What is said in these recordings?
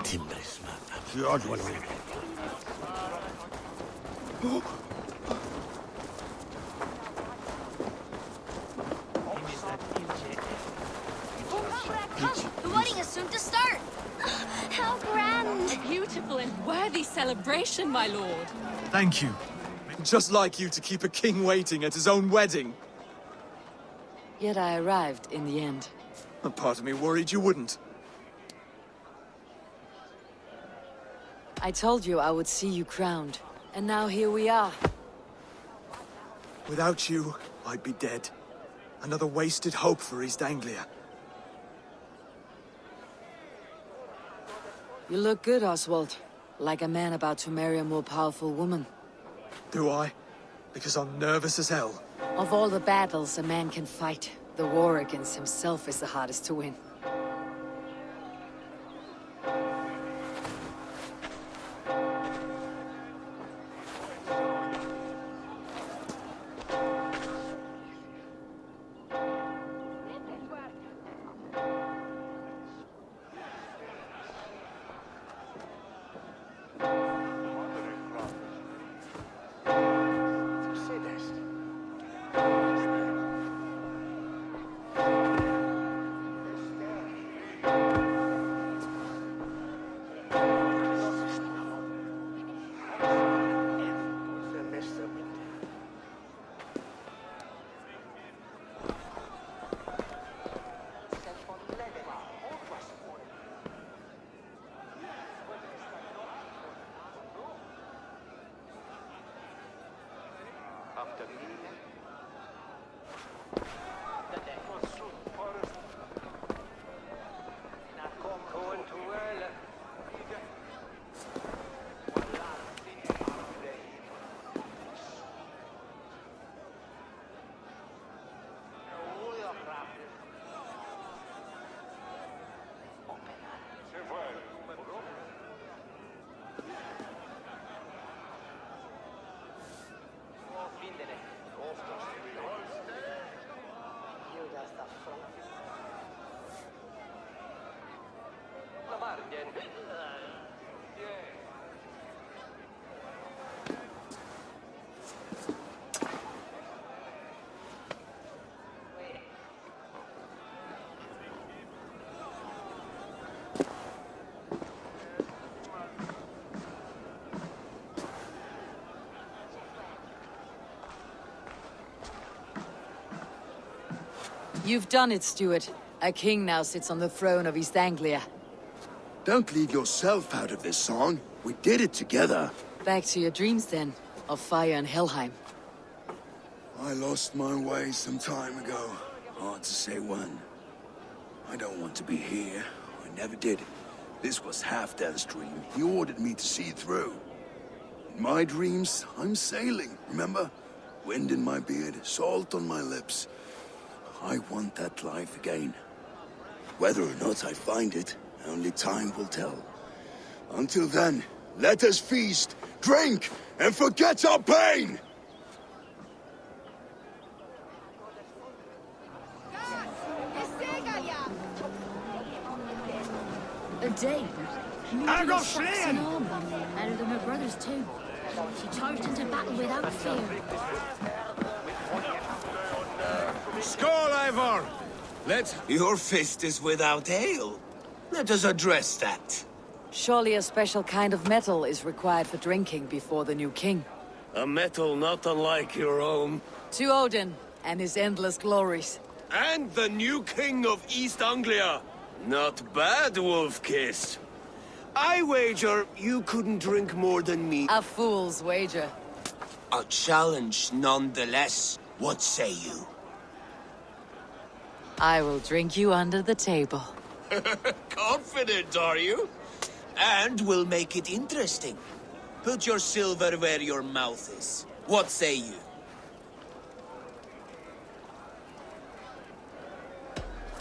Timbres, The wedding is soon to start! How grand! A beautiful and worthy celebration, my lord. Thank you. Just like you to keep a king waiting at his own wedding. Yet I arrived in the end. A part of me worried you wouldn't. I told you I would see you crowned, and now here we are. Without you, I'd be dead. Another wasted hope for East Anglia. You look good, Oswald. Like a man about to marry a more powerful woman. Do I? Because I'm nervous as hell. Of all the battles a man can fight, the war against himself is the hardest to win. You've done it, Stuart. A king now sits on the throne of East Anglia. don't leave yourself out of this song. We did it together. Back to your dreams, then, of fire and Helheim. I lost my way some time ago. Hard to say when. I don't want to be here. I never did. This was Halfdan's dream. He ordered me to see through. In my dreams, I'm sailing, remember? Wind in my beard, salt on my lips. I want that life again. Whether or not I find it, only time will tell. Until then, let us feast, drink, and forget our pain! A Dane. I got slain! Better than her brothers, too. She charged into battle without fear. Skull, Ivor! Your fist is without ale. Let us address that. Surely a special kind of metal is required for drinking before the new king. A metal not unlike your own. To Odin and his endless glories. And the new king of East Anglia. Not bad, Wolf-Kissed. I wager you couldn't drink more than me. A fool's wager. A challenge nonetheless. What say you? I will drink you under the table. Confident, are you? And we'll make it interesting. Put your silver where your mouth is. What say you?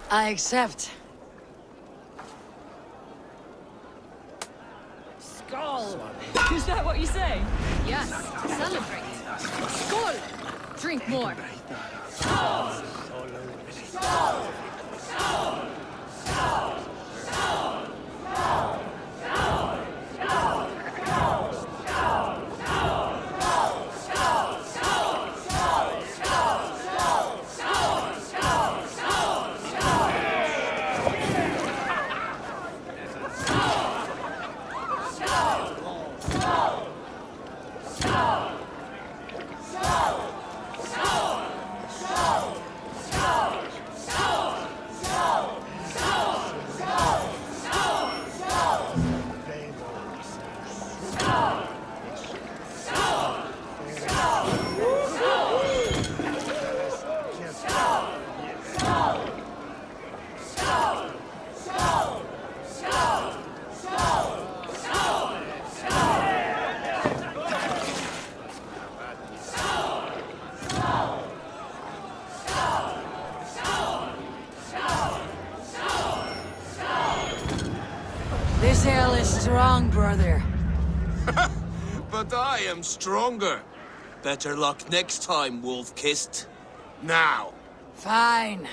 I accept. Skull! Is that what you say? Yes, celebrate. Skål! Drink more. Skull! Skull! Skull! Skull! tale is strong, brother. But I am stronger. Better luck next time, Wolf-Kissed. Now. Fine.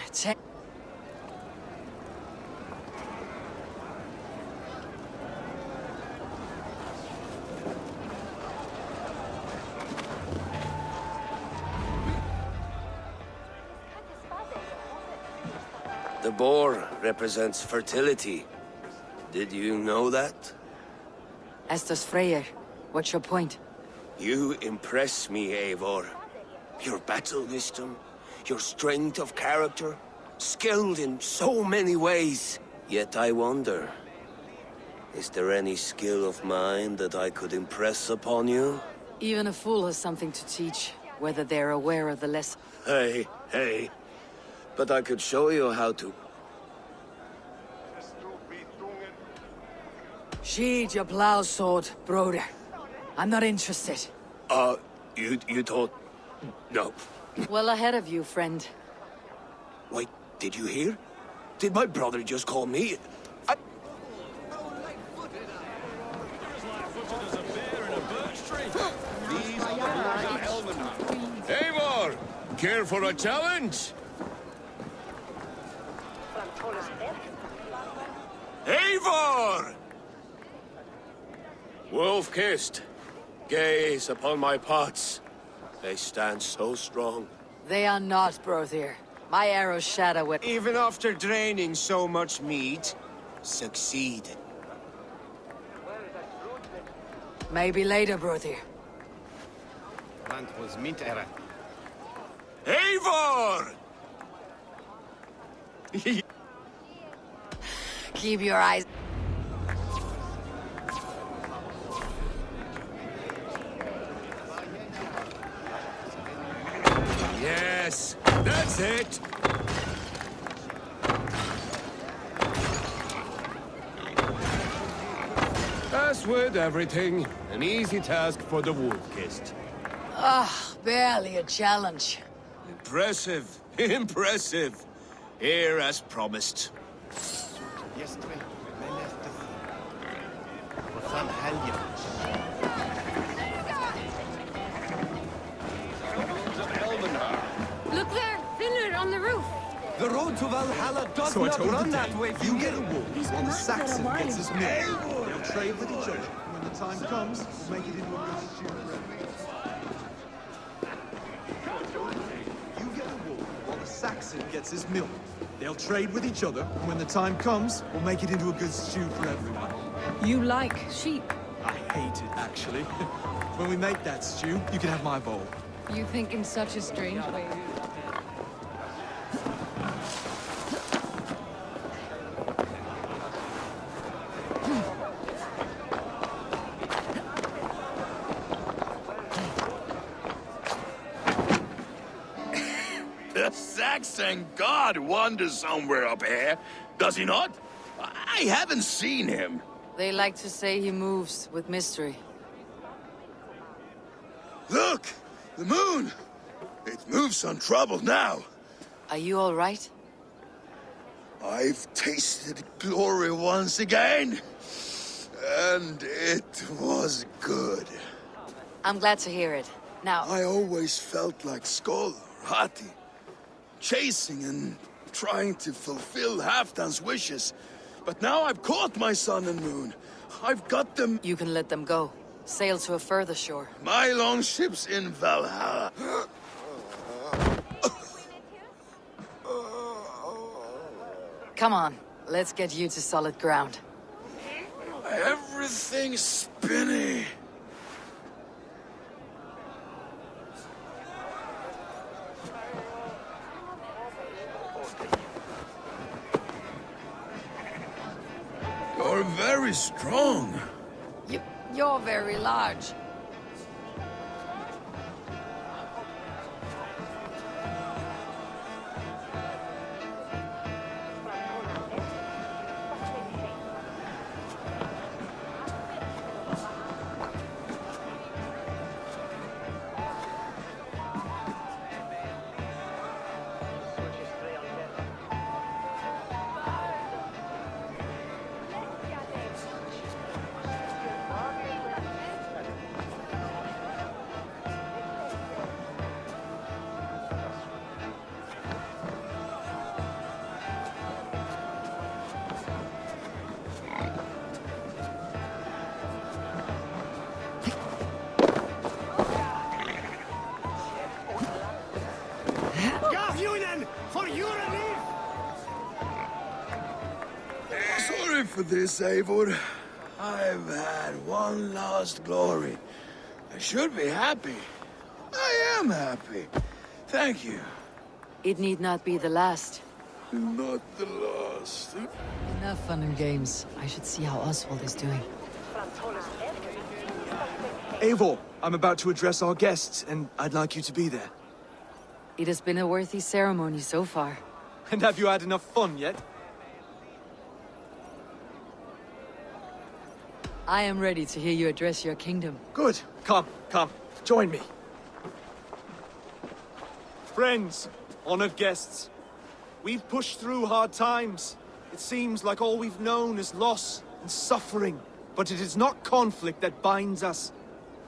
The boar represents fertility. Did you know that? Estes Freyr, what's your point? You impress me, Eivor. Your battle wisdom, your strength of character, skilled in so many ways. Yet I wonder, is there any skill of mine that I could impress upon you? Even a fool has something to teach, whether they're aware of the lesson. Hey. But I could show you how to... Sheathe your plow sword, brother. I'm not interested. You thought... No. Well ahead of you, friend. Wait, did you hear? Did my brother just call me? Eivor, care for a challenge? Eivor! Wolf-Kissed, gaze upon my pots. They stand so strong. They are not, brother. My arrows shadow it. Even after draining so much meat, succeeded. Maybe later, brother. Was meat era. Eivor! Keep your eyes... Yes, that's it. As with everything, an easy task for the Wolf-Kissed. Barely a challenge. Impressive, impressive. Here as promised. Look there, Thinner on the roof. The road to Valhalla does So I not told run you, that Dave, way you from get a here. wolf while the Saxon gets his mill. They'll trade with each other. When the time comes, we'll make it into a good stew for everyone. You get a wolf while the Saxon gets his milk. They'll trade with each other, and when the time comes, we'll make it into a good stew for everyone. You like sheep. I hate it, actually. When we make that stew, you can have my bowl. You think in such a strange way. The Saxon god wanders somewhere up here, does he not? I haven't seen him. They like to say he moves with mystery. Look! The moon! It moves untroubled now. Are you all right? I've tasted glory once again. And it was good. I'm glad to hear it. Now, I always felt like Skoll or Hati. Chasing and trying to fulfill Halfdan's wishes. But now I've caught my sun and moon. I've got them. you can let them go. Sail to a further shore. My longship's in Valhalla. Come on, let's get you to solid ground. Everything's spinny. You're very strong. You're very large. for this, Eivor. I've had one last glory. I should be happy. I am happy. Thank you. It need not be the last. Not the last. Enough fun and games. I should see how Oswald is doing. Eivor, I'm about to address our guests, and I'd like you to be there. It has been a worthy ceremony so far. And have you had enough fun yet? I am ready to hear you address your kingdom. Good. Come, join me. Friends, honored guests, we've pushed through hard times. It seems like all we've known is loss and suffering. But it is not conflict that binds us.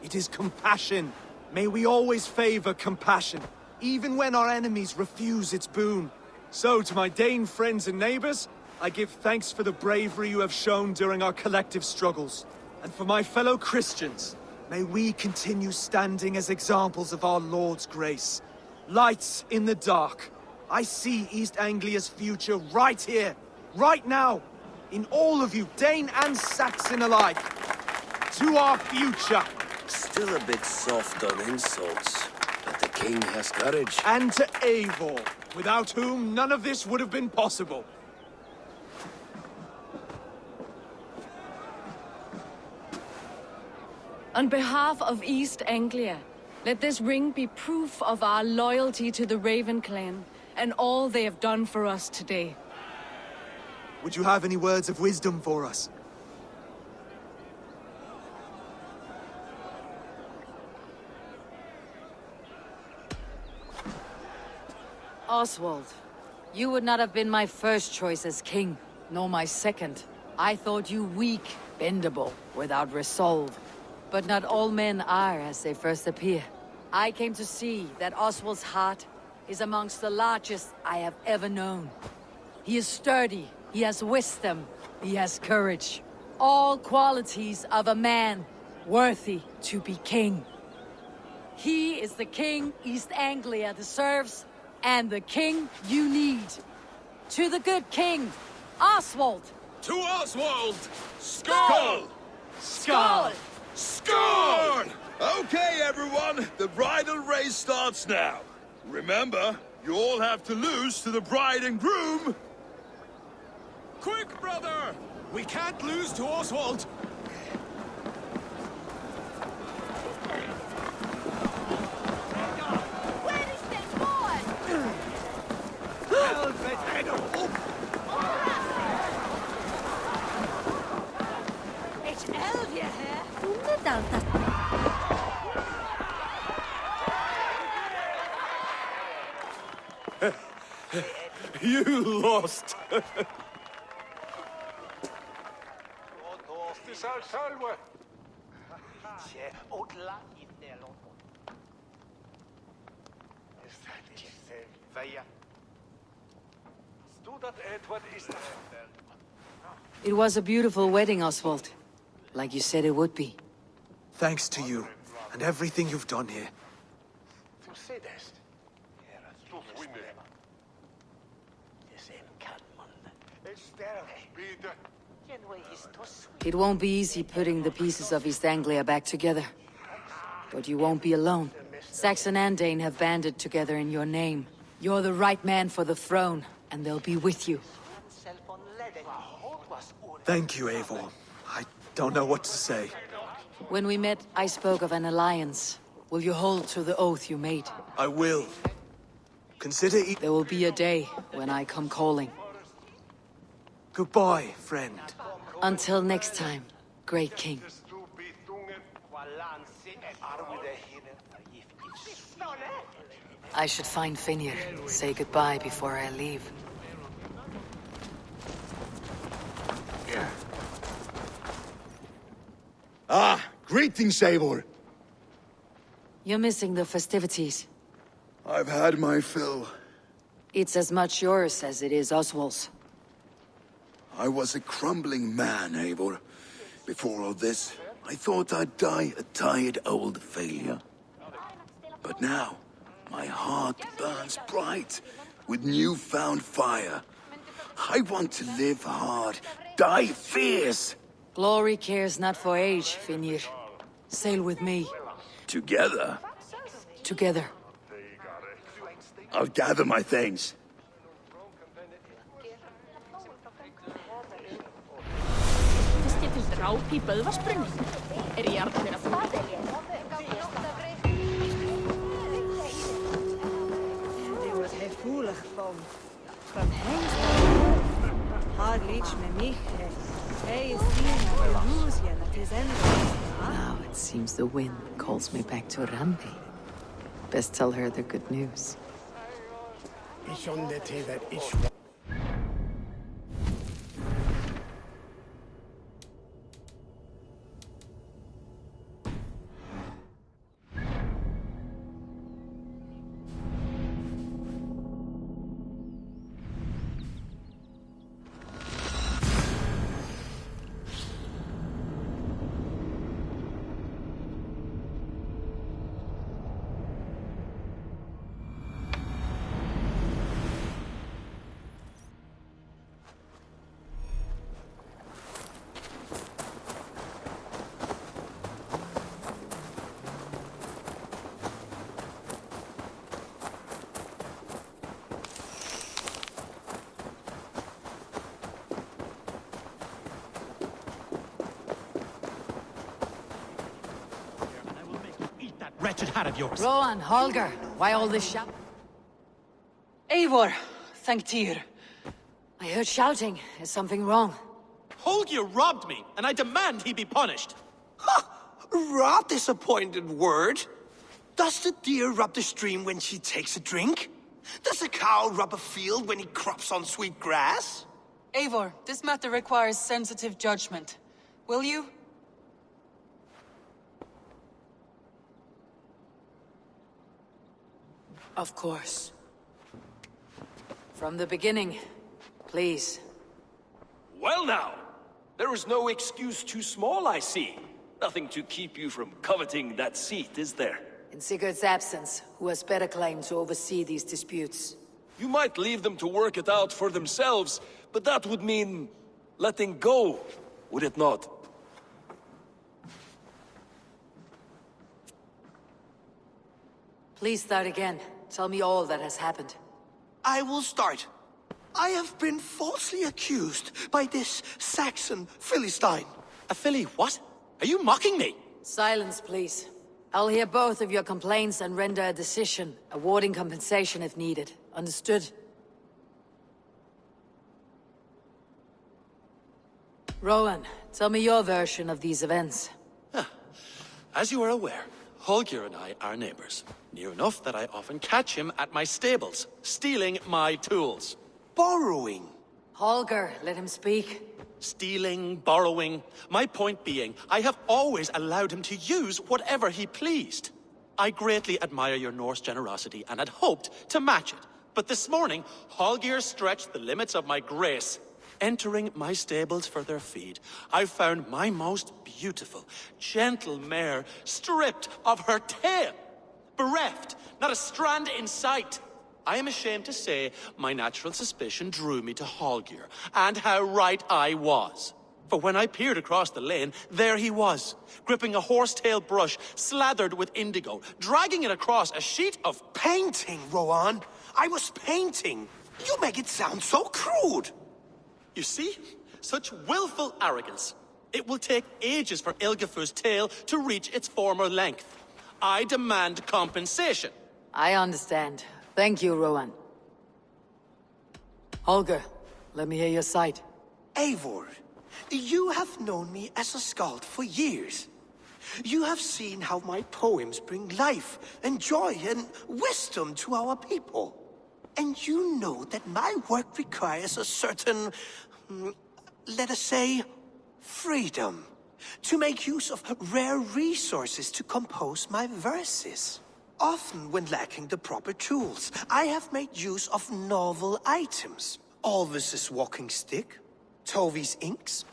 It is compassion. May we always favor compassion, even when our enemies refuse its boon. So, to my Dane friends and neighbors, I give thanks for the bravery you have shown during our collective struggles. And for my fellow Christians, may we continue standing as examples of our Lord's grace. Lights in the dark. I see East Anglia's future right here, right now, in all of you, Dane and Saxon alike. To our future. Still a bit soft on insults, but the king has courage. And to Eivor, without whom none of this would have been possible. On behalf of East Anglia, let this ring be proof of our loyalty to the Raven clan and all they have done for us today. Would you have any words of wisdom for us? Oswald, you would not have been my first choice as king, nor my second. I thought you weak, bendable, without resolve. But not all men are as they first appear. I came to see that Oswald's heart is amongst the largest I have ever known. He is sturdy, he has wisdom, he has courage. All qualities of a man worthy to be king. He is the king East Anglia deserves, and the king you need. To the good king, Oswald! To Oswald! Skull! Skull! Score! Okay, everyone, the bridal race starts now. Remember, you all have to lose to the bride and groom. Quick, brother! We can't lose to Oswald! You lost! It was a beautiful wedding, Oswald. Like you said it would be. Thanks to you, and everything you've done here. It won't be easy putting the pieces of East Anglia back together. But you won't be alone. Saxon and Dane have banded together in your name. You're the right man for the throne, and they'll be with you. Thank you, Eivor. I don't know what to say. When we met, I spoke of an alliance. Will you hold to the oath you made? I will. Consider There will be a day when I come calling. Goodbye, friend. Until next time, great king. I should find Finir, say goodbye before I leave. Ah, greetings, Eivor. You're missing the festivities. I've had my fill. It's as much yours as it is Oswald's. I was a crumbling man, Eivor. Before all this, I thought I'd die a tired old failure. But now, my heart burns bright with newfound fire. I want to live hard, die fierce. Glory cares not for age, Finir. Sail with me. Together, Together. I'll gather my things. Fyrst ég til dráp í böðvarsbrunni. Járnir að þú? Dit was gevoelig van Hengst. Hard leech me mich. Hey, is seen of illusion that is ending. Now it seems the wind calls me back to Rambi. Best tell her the good news. Wretched hat of yours. Rowan, Holger, why all this shout? Eivor, thank Tyr. I heard shouting. Is something wrong? Holger robbed me, and I demand he be punished. Rot disappointed word. Does the deer rub the stream when she takes a drink? Does a cow rub a field when he crops on sweet grass? Eivor, this matter requires sensitive judgment. Will you? Of course. From the beginning, please. Well now, there is no excuse too small, I see. Nothing to keep you from coveting that seat, is there? In Sigurd's absence, who has better claim to oversee these disputes? You might leave them to work it out for themselves, but that would mean letting go, would it not? Please start again. Tell me all that has happened. I will start. I have been falsely accused by this Saxon Philistine. A filly what? Are you mocking me? Silence, please. I'll hear both of your complaints and render a decision, awarding compensation if needed. Understood? Rowan, tell me your version of these events. As you are aware, Holger and I are neighbors. Near enough that I often catch him at my stables, stealing my tools. Borrowing. Holger, let him speak. Stealing, borrowing. My point being, I have always allowed him to use whatever he pleased. I greatly admire your Norse generosity and had hoped to match it. But this morning, Holger stretched the limits of my grace. Entering my stables for their feed, I found my most beautiful, gentle mare stripped of her tail. Bereft, not a strand in sight. I am ashamed to say my natural suspicion drew me to Holger, and how right I was. For when I peered across the lane, there he was, gripping a horsetail brush slathered with indigo, dragging it across a sheet of painting, Rowan. I was painting. You make it sound so crude. You see? Such willful arrogance. It will take ages for Ilgefu's tail to reach its former length. I demand compensation. I understand. Thank you, Rowan. Holger, let me hear your side. Eivor, you have known me as a skald for years. You have seen how my poems bring life and joy and wisdom to our people. And you know that my work requires a certain, let us say, freedom. To make use of rare resources to compose my verses. Often when lacking the proper tools, I have made use of novel items. Alvis's walking stick, Tovi's inks,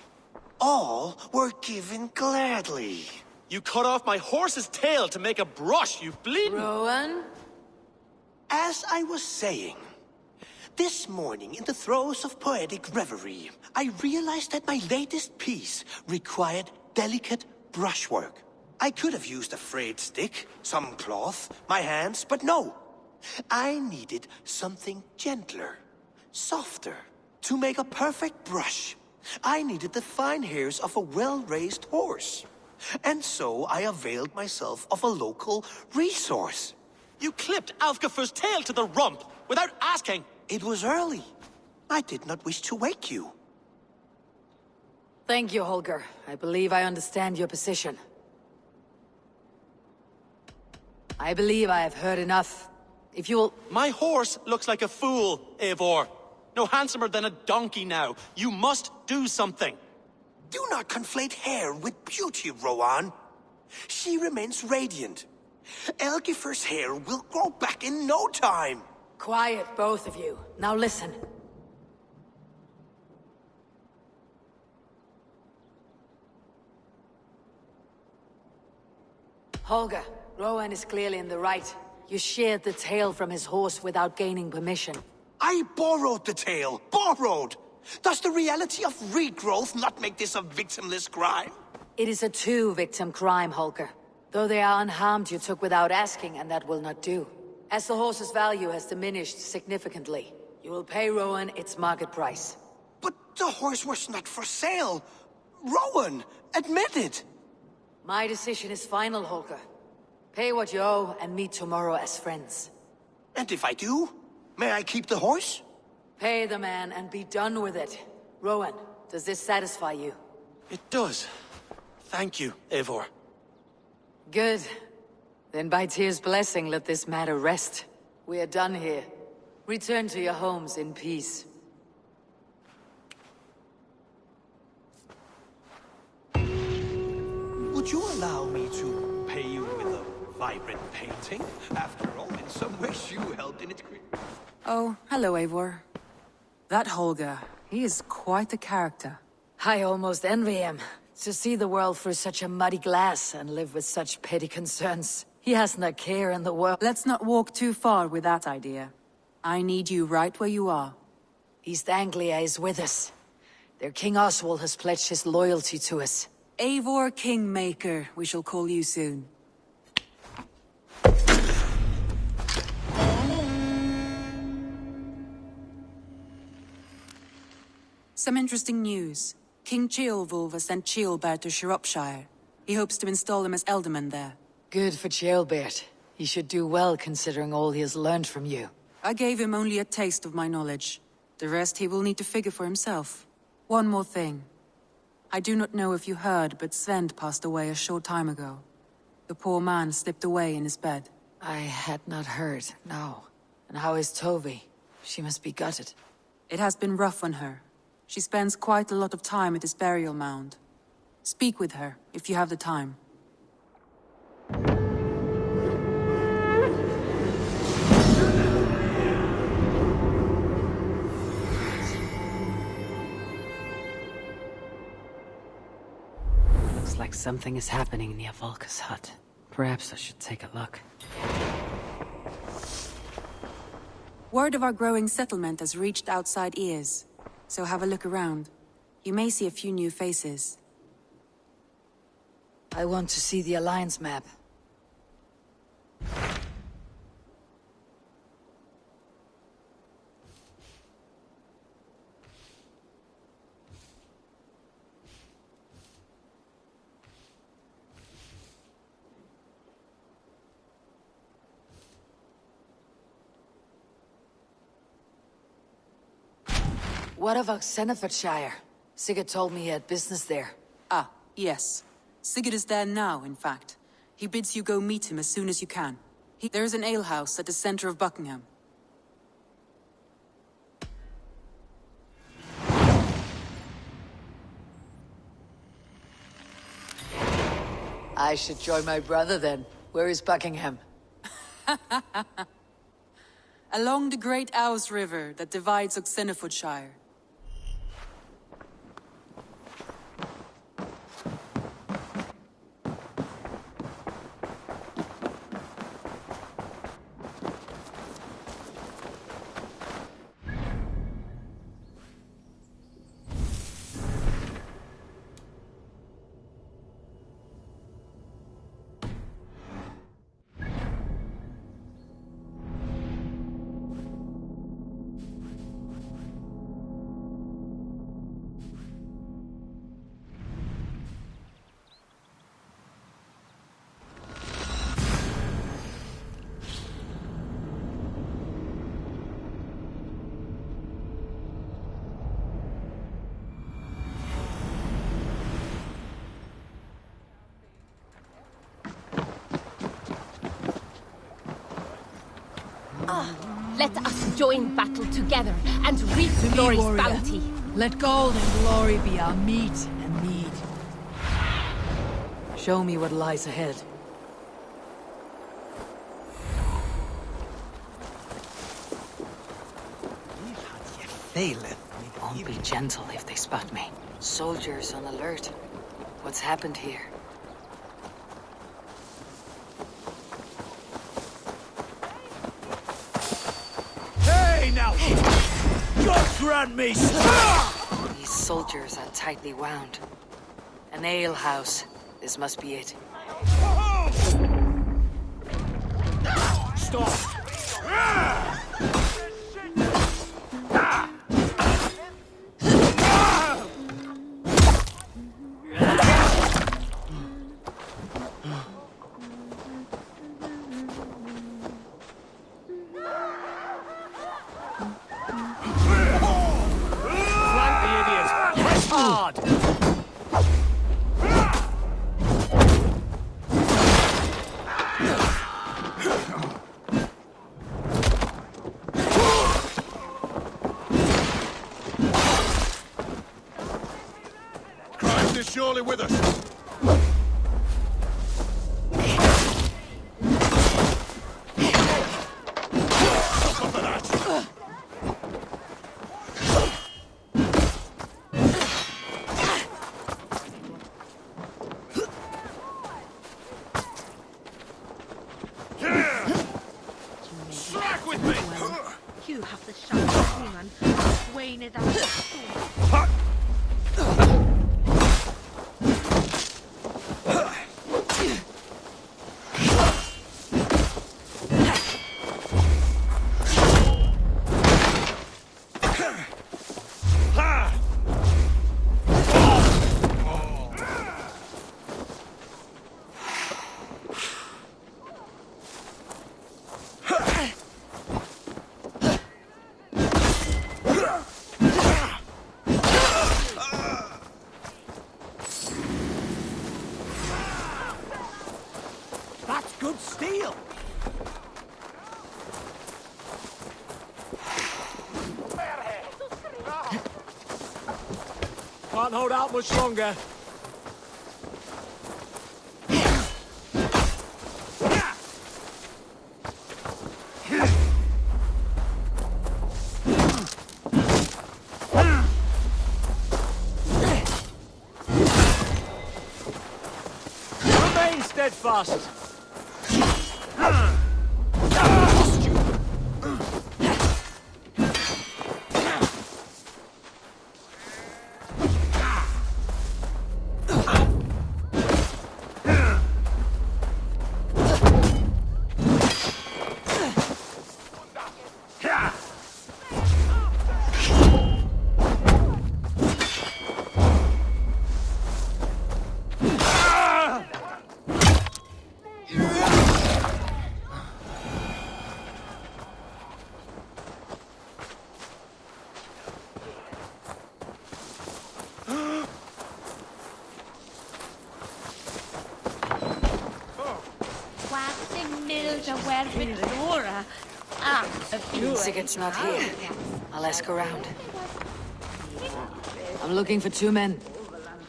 all were given gladly. You cut off my horse's tail to make a brush, you bleeding... Rowan? As I was saying, This morning, in the throes of poetic reverie, I realized that my latest piece required delicate brushwork. I could have used a frayed stick, some cloth, my hands, but no. I needed something gentler, softer. To make a perfect brush, I needed the fine hairs of a well-raised horse. And so I availed myself of a local resource. You clipped Alfgafu's tail to the rump, without asking! It was early. I did not wish to wake you. Thank you, Holger. I believe I understand your position. I believe I have heard enough. If you'll... My horse looks like a fool, Eivor. No handsomer than a donkey now. You must do something. Do not conflate hair with beauty, Rowan. She remains radiant. Elgifer's hair will grow back in no time. Quiet, both of you. Now listen. Holger, Rowan is clearly in the right. You sheared the tail from his horse without gaining permission. I borrowed the tail. Borrowed! Does the reality of regrowth not make this a victimless crime? It is a two-victim crime, Holger. Though they are unharmed, you took without asking, and that will not do. As the horse's value has diminished significantly, you will pay Rowan its market price. But the horse was not for sale. Rowan, admit it. My decision is final, Holger. Pay what you owe and meet tomorrow as friends. And if I do, may I keep the horse? Pay the man and be done with it. Rowan, does this satisfy you? It does. Thank you, Eivor. Good. Then by Tyr's blessing, let this matter rest. We are done here. Return to your homes in peace. Would you allow me to pay you with a vibrant painting? After all, in some ways you helped in its creation. Oh, hello, Eivor. That Holger, he is quite a character. I almost envy him. To see the world through such a muddy glass and live with such petty concerns. He hasn't a care in the world. Let's not walk too far with that idea. I need you right where you are. East Anglia is with us. Their King Oswald has pledged his loyalty to us. Eivor Kingmaker, we shall call you soon. Some interesting news. King Ceolwulf has sent Ceolbert to Shropshire. He hopes to install him as Ealdorman there. Good for Ceolbert. He should do well considering all he has learned from you. I gave him only a taste of my knowledge. The rest he will need to figure for himself. One more thing. I do not know if you heard, but Svend passed away a short time ago. The poor man slipped away in his bed. I had not heard, no. And how is Tovi? She must be gutted. It has been rough on her. She spends quite a lot of time at his burial mound. Speak with her, if you have the time. Looks like something is happening near Volka's hut. Perhaps I should take a look. Word of our growing settlement has reached outside ears. So have a look around. You may see a few new faces. I want to see the Alliance map. What of Oxenfordshire? Sigurd told me he had business there. Ah, yes. Sigurd is there now, in fact. He bids you go meet him as soon as you can. There is an alehouse at the center of Buckingham. I should join my brother then. Where is Buckingham? Along the great Ouse River that divides Oxenfordshire. Let us join battle together and reap glory's bounty. Let gold and glory be our meat and mead. Show me what lies ahead. Won't be gentle if they spot me. Soldiers on alert. What's happened here? Hey, now! God grant me! These soldiers are tightly wound. An alehouse. This must be it. Stop! Surely with us. Strike with me! You have the shout woman. Wayne it out. Good steel! Can't hold out much longer. Remain steadfast! Sigurd's not here. I'll ask around. I'm looking for two men.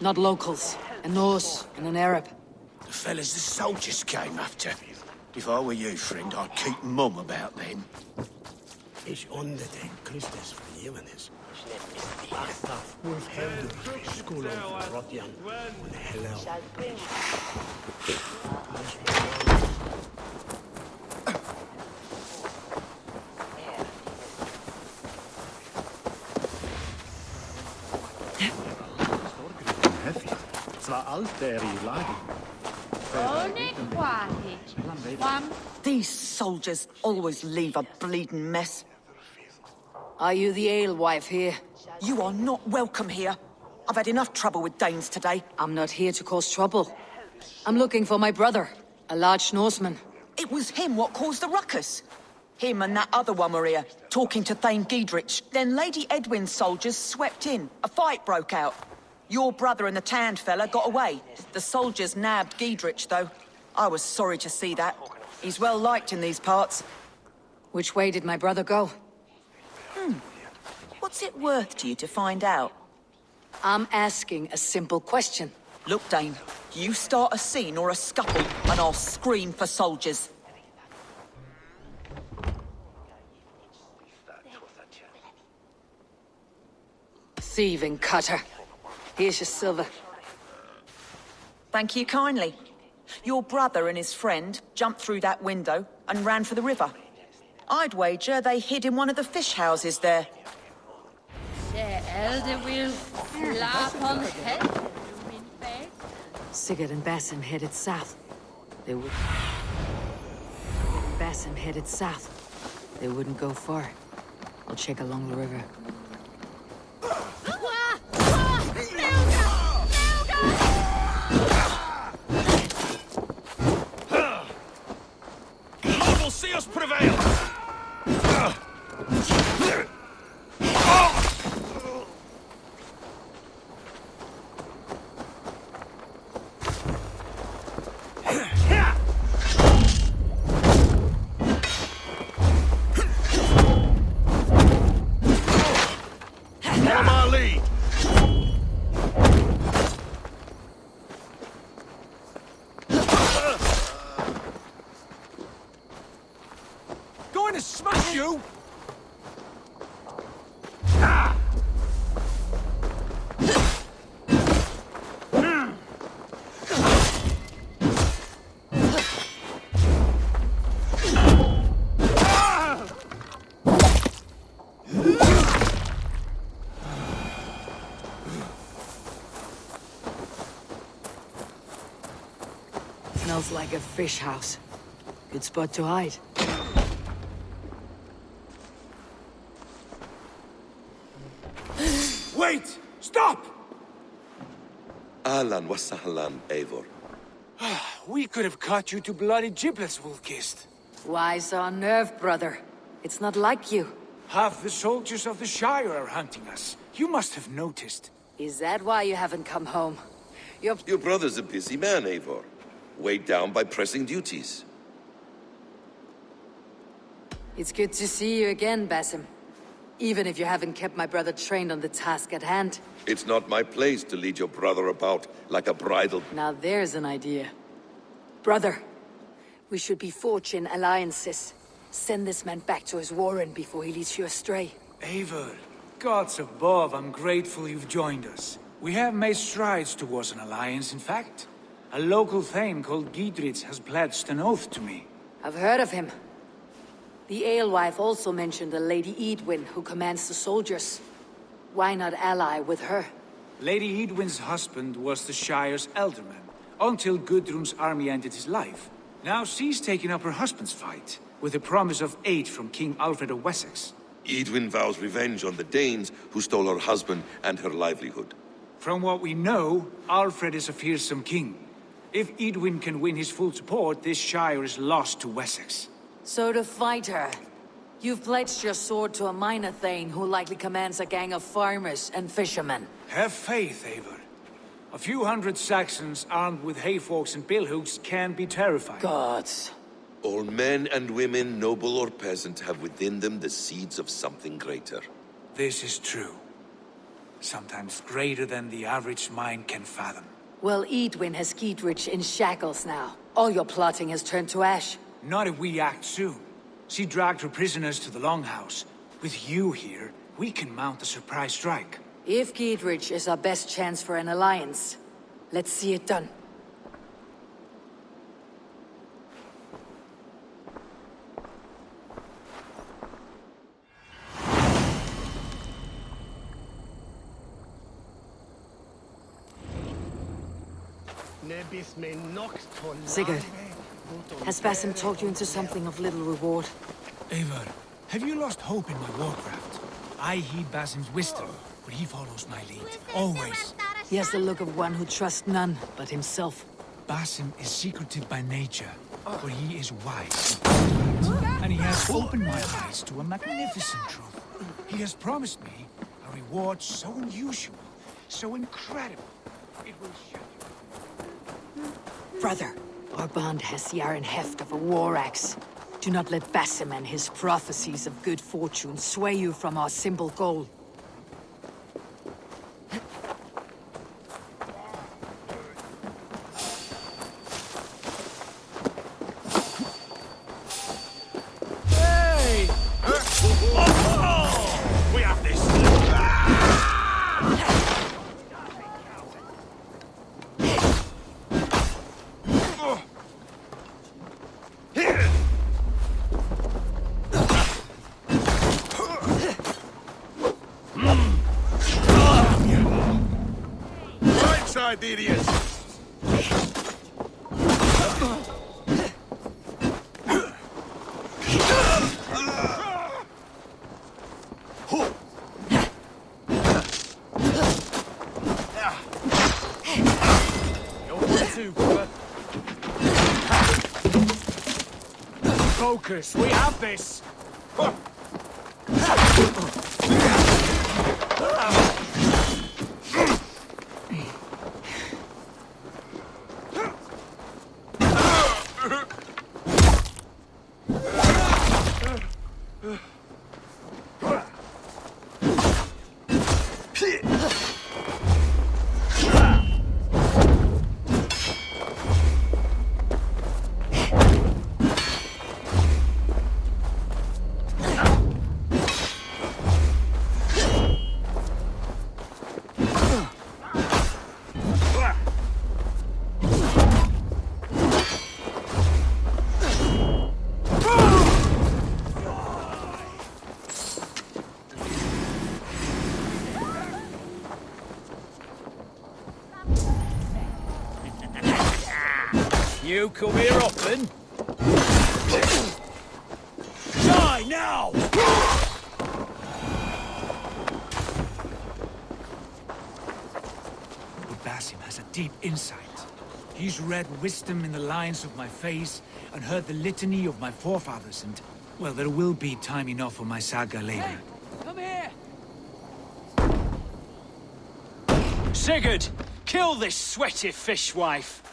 Not locals. A Norse and an Arab. The fellas the soldiers came after. If I were you, friend, I'd keep mum about them. Ich unde den Christus vergeben Achtaf, Wolf Heldur, Skulon, Rotjan, und Hello. These soldiers always leave a bleeding mess. Are you the alewife here? You are not welcome here. I've had enough trouble with Danes today. I'm not here to cause trouble. I'm looking for my brother, a large Norseman. It was him what caused the ruckus. Him and that other one were here, talking to Thane Giedrich. Then Lady Edwin's soldiers swept in. A fight broke out. Your brother and the tanned fella got away. The soldiers nabbed Giedrich, though. I was sorry to see that. He's well liked in these parts. Which way did my brother go? What's it worth to you to find out? I'm asking a simple question. Look, Dane, you start a scene or a scuffle, and I'll scream for soldiers. Thieving cutter. Here's your silver. Thank you kindly. Your brother and his friend jumped through that window and ran for the river. I'd wager they hid in one of the fish houses there. Sigurd and Basim headed south. They wouldn't go far. I'll check along the river. Lord will see us prevail! Going to smash you! Smells like a fish house. Good spot to hide. Wait! Stop! Ahlan wa sahlan, Eivor. We could have cut you to bloody giblets, Wolf-Kissed. Why so unnerved, brother? It's not like you. Half the soldiers of the Shire are hunting us. You must have noticed. Is that why you haven't come home? Your brother's a busy man, Eivor. Weighed down by pressing duties. It's good to see you again, Basim. Even if you haven't kept my brother trained on the task at hand. It's not my place to lead your brother about like a bridle. Now there's an idea. Brother, we should be forging alliances. Send this man back to his warren before he leads you astray. Eivor, gods above, I'm grateful you've joined us. We have made strides towards an alliance, in fact. A local thane called Giedrich has pledged an oath to me. I've heard of him. The alewife also mentioned a Lady Edwin who commands the soldiers. Why not ally with her? Lady Edwin's husband was the Shire's elderman, until Gudrun's army ended his life. Now she's taken up her husband's fight, with the promise of aid from King Alfred of Wessex. Edwin vows revenge on the Danes who stole her husband and her livelihood. From what we know, Alfred is a fearsome king. If Edwin can win his full support, this Shire is lost to Wessex. So to fight her, you've pledged your sword to a minor thane who likely commands a gang of farmers and fishermen. Have faith, Eivor. A few hundred Saxons armed with hayforks and billhooks can be terrifying. Gods. All men and women, noble or peasant, have within them the seeds of something greater. This is true. Sometimes greater than the average mind can fathom. Well, Edwin has Giedrich in shackles now. All your plotting has turned to ash. Not if we act soon. She dragged her prisoners to the Longhouse. With you here, we can mount a surprise strike. If Giedrich is our best chance for an alliance, let's see it done. Sigurd, has Basim talked you into something of little reward? Eivor, have you lost hope in my warcraft? I heed Basim's wisdom, but he follows my lead, always. He has the look of one who trusts none but himself. Basim is secretive by nature, but he is wise. And he has opened my eyes to a magnificent truth. He has promised me a reward so unusual, so incredible, it will shut you. Brother, our bond has the iron heft of a war axe. Do not let Basim and his prophecies of good fortune sway you from our simple goal. Hey! We have this! Right side, idiots! Focus, we have this! You come here often? Die now! But Basim has a deep insight. He's read wisdom in the lines of my face and heard the litany of my forefathers and... well, there will be time enough for my saga later. Hey, come here! Sigurd! Kill this sweaty fishwife!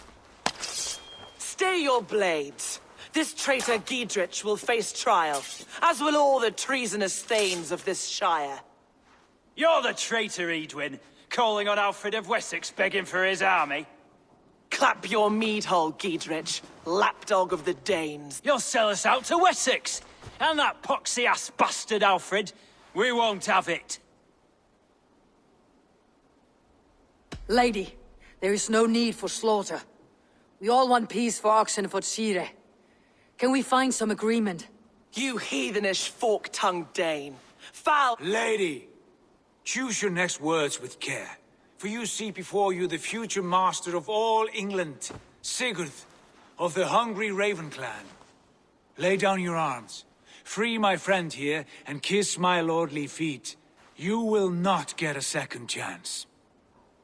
Stay your blades. This traitor Giedrich will face trial, as will all the treasonous thanes of this shire. You're the traitor, Edwin, calling on Alfred of Wessex begging for his army. Clap your mead hole, Giedrich, lapdog of the Danes. You'll sell us out to Wessex! And that poxy-ass bastard Alfred, we won't have it. Lady, there is no need for slaughter. We all want peace for Oxen and for Shire. Can we find some agreement? You heathenish fork-tongued Dane. Foul— Lady, choose your next words with care. For you see before you the future master of all England, Sigurd, of the hungry Raven clan. Lay down your arms. Free my friend here, and kiss my lordly feet. You will not get a second chance.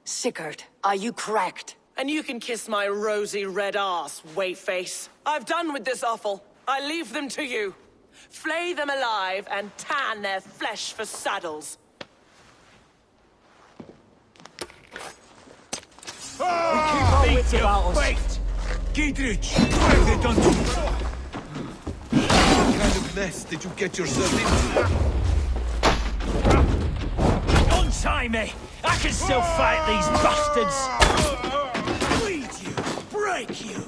Sigurd, are you cracked? And you can kiss my rosy red arse, wayface. I've done with this offal. I leave them to you. Flay them alive and tan their flesh for saddles. We keep our wits about us. Wait! Giedrich, what have they done to you? What kind of mess did you get yourself into? Untie me! I can still fight these bastards! Bleed you! Break you!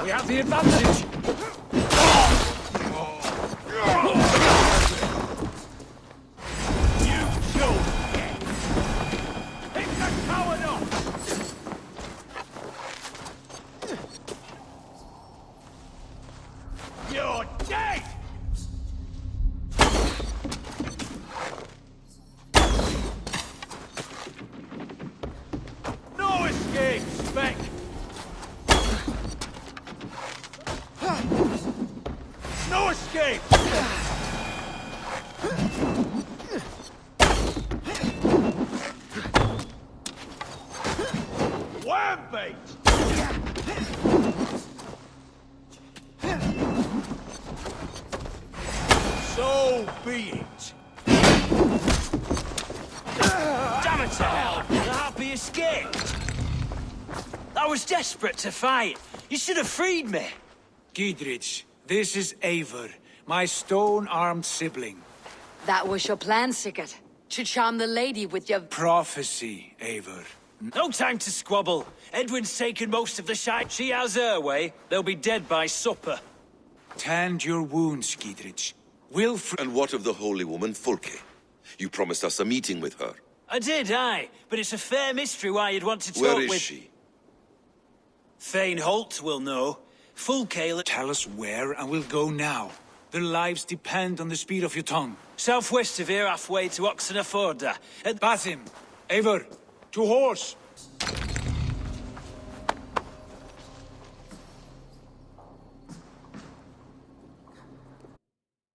We have the advantage! You're dead! No escape, Spec! No escape! Wham bait! beings. Damn it to hell! The Harpy escaped! I was desperate to fight. You should have freed me. Giedrich, this is Eivor, my stone-armed sibling. That was your plan, Sigurd. To charm the lady with your... Prophecy, Eivor. No time to squabble. Edwin's taken most of the shite. She has her way. They'll be dead by supper. Tend your wounds, Giedrich. And what of the holy woman, Fulke? You promised us a meeting with her. I did, aye. But it's a fair mystery why you'd want to talk Where with... is she? Thane Holt will know. Fulke... Tell us where, and we'll go now. Their lives depend on the speed of your tongue. Southwest of here, halfway to Oxenafjorda. Bathim, Eivor, to horse!